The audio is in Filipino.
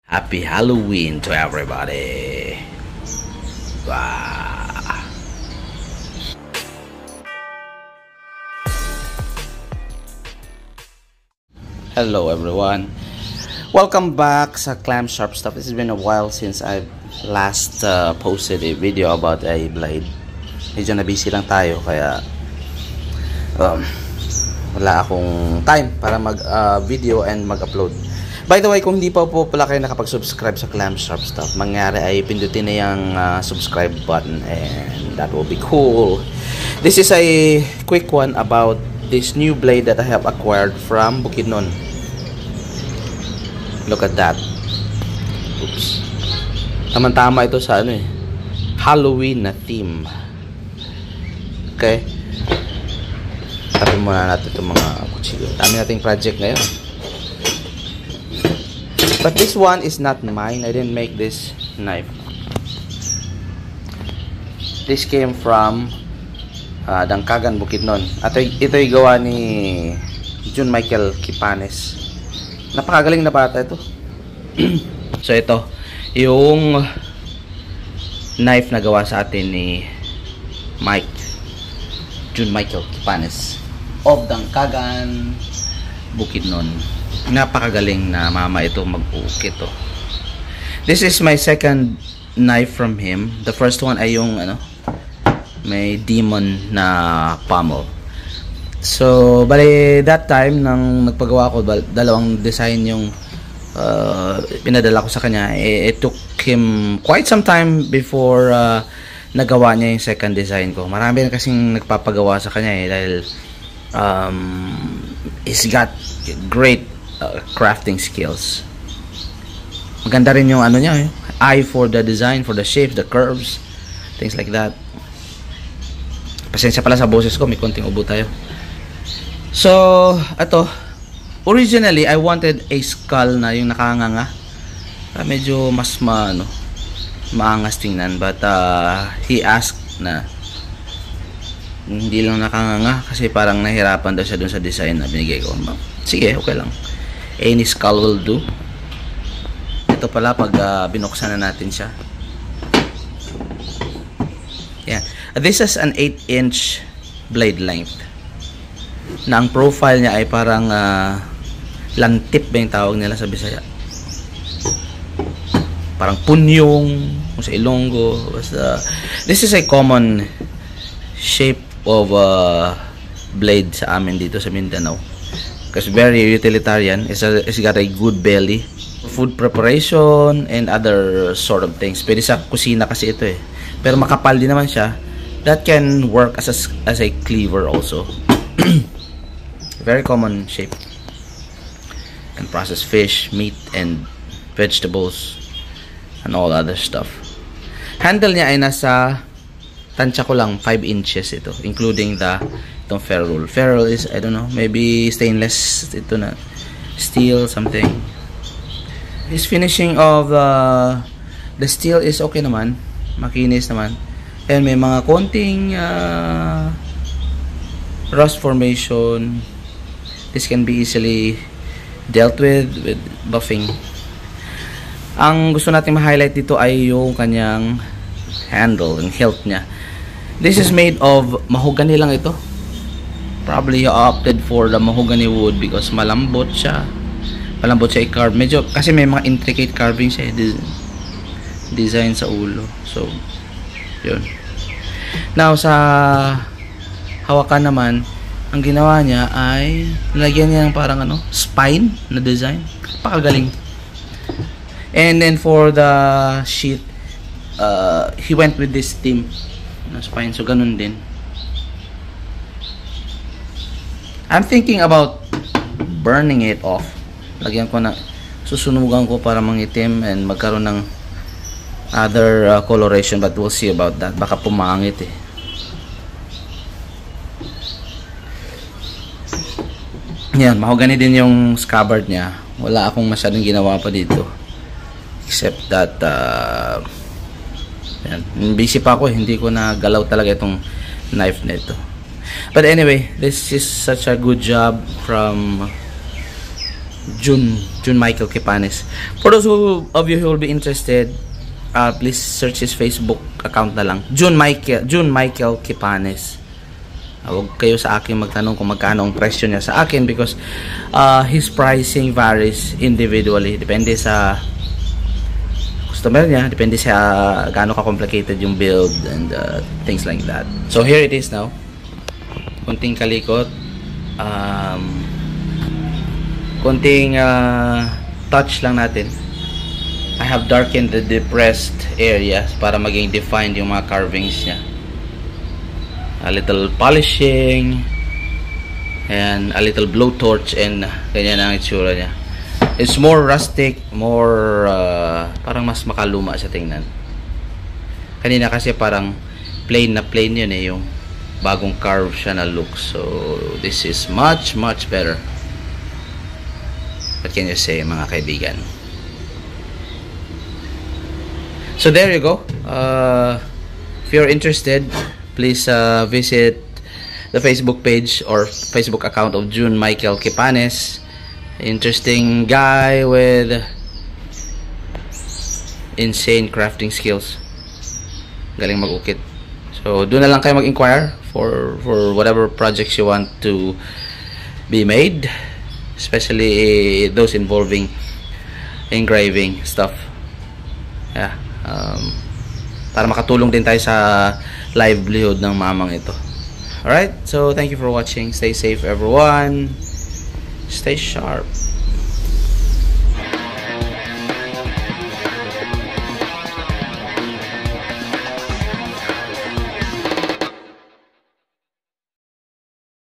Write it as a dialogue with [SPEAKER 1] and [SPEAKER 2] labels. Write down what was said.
[SPEAKER 1] Happy Halloween to everybody. Wow. Hello everyone. Welcome back sa Clam Sharp Stuff. It's been a while since I last posted a video about a blade. Medyo na busy lang tayo kaya wala akong time para mag video and mag-upload. By the way, kung hindi pa po pala kayo nakapag-subscribe sa Clam Sharp Stuff, mangyari ay pindutin na yung subscribe button and that will be cool. This is a quick one about this new blade that I have acquired from Bukidnon. Look at that. Oops. Tama-tama ito sa Halloween na theme. Okay. Tapin muna natin itong mga kutsilyo. Dami nating project ngayon. But this one is not mine. I didn't make this knife. This came from Dangkagan, Bukidnon. At ito'y gawa ni Jun Michael Kipanes. Napakagaling na bata ito. So ito, yung knife na gawa sa atin ni Jun Michael Kipanes of Dangkagan, Bukidnon. Napakagaling na mama ito mag-ukit to. This is my second knife from him. The first one ay yung may demon na pommel. So bali that time nang nagpagawa ko, dalawang design yung pinadala ko sa kanya. It took him quite some time before nagawa niya yung second design ko. Marami na kasing nagpapagawa sa kanya dahil he's got great crafting skills. Maganda rin yung niya, eye for the design, for the shapes, the curves, things like that. Pasensya pala sa boses ko, may konting ubo tayo. So, originally I wanted a skull na yung nakanganga. Medyo mas maangas tingnan, but he asked na hindi lang nakanganga kasi parang nahirapan daw siya dun sa design na binigay ko. Sige, okay lang. Any skull will do. Ito pala pag binuksan na natin siya. Yeah. This is an 8-inch blade length. Na ang profile niya ay parang lantip ba yung tawag nila sa Bisaya. Parang punyong sa Ilonggo. Basta, this is a common shape of blade sa amin dito sa Mindanao. Because very utilitarian. It's got a good belly. Food preparation and other sort of things. Pwede sa kusina kasi ito Pero makapal din naman siya. That can work as a cleaver also. Very common shape. Can process fish, meat, and vegetables. And all other stuff. Handle niya ay nasa tansya ko lang 5 inches ito. Including itong ferrule. Ferrule is, I don't know, maybe stainless ito na steel something. This finishing of the steel is okay naman, makinis naman, and may mga konting rust formation. This can be easily dealt with buffing. Ang gusto natin ma-highlight dito ay yung kanyang handle, yung hilt niya. This is made of mahogany lang ito. Probably opted for the mahogany wood because malambot siya. Malambot siya i-carve. Medyo, kasi may mga intricate carving siya. Design sa ulo. So, yun. Now, sa hawakan naman, ang ginawa niya ay nilagyan niya ng parang spine na design. Pakagaling. And then for the sheath, he went with this theme na spine. So, ganun din. I'm thinking about burning it off. Lagyan ko susunugan ko para mangitim and magkaroon ng other coloration, but we'll see about that. Baka pumangit Yan, mahogany din yung scabbard niya. Wala akong masyadong ginawa pa dito. Except that yan, busy pa ako hindi ko na galaw talaga itong knife na ito. But anyway, this is such a good job from June Michael Kipanes. For those of you who will be interested, please search his Facebook account na lang, June Michael Kipanes. Huwag kayo sa akin magtanong kung magkano ang presyo niya sa akin, because his pricing varies individually, depende sa customer niya, depende sa gaano ka-complicated yung build and things like that. So here it is now. Kunting kalikot, kunting touch lang natin. I have darkened the depressed areas para maging defined yung mga carvings niya. A little polishing and a little blowtorch, and ganyan ang itsura niya. It's more rustic, more parang mas makaluma sa tingnan. Kanina kasi parang plain na plain yun eh, yung bagong carve siya na look. So this is much better. What can you say, mga kaibigan? So there you go. If you're interested, please visit the Facebook page or Facebook account of June Michael Kipanes. Interesting guy with insane crafting skills. Galing mag-ukit. So doon na lang kayo mag-inquire for whatever projects you want to be made, especially those involving engraving stuff. Yeah. Para makatulong din tayo sa livelihood ng mamang ito. Alright, so thank you for watching. Stay safe everyone. Stay sharp.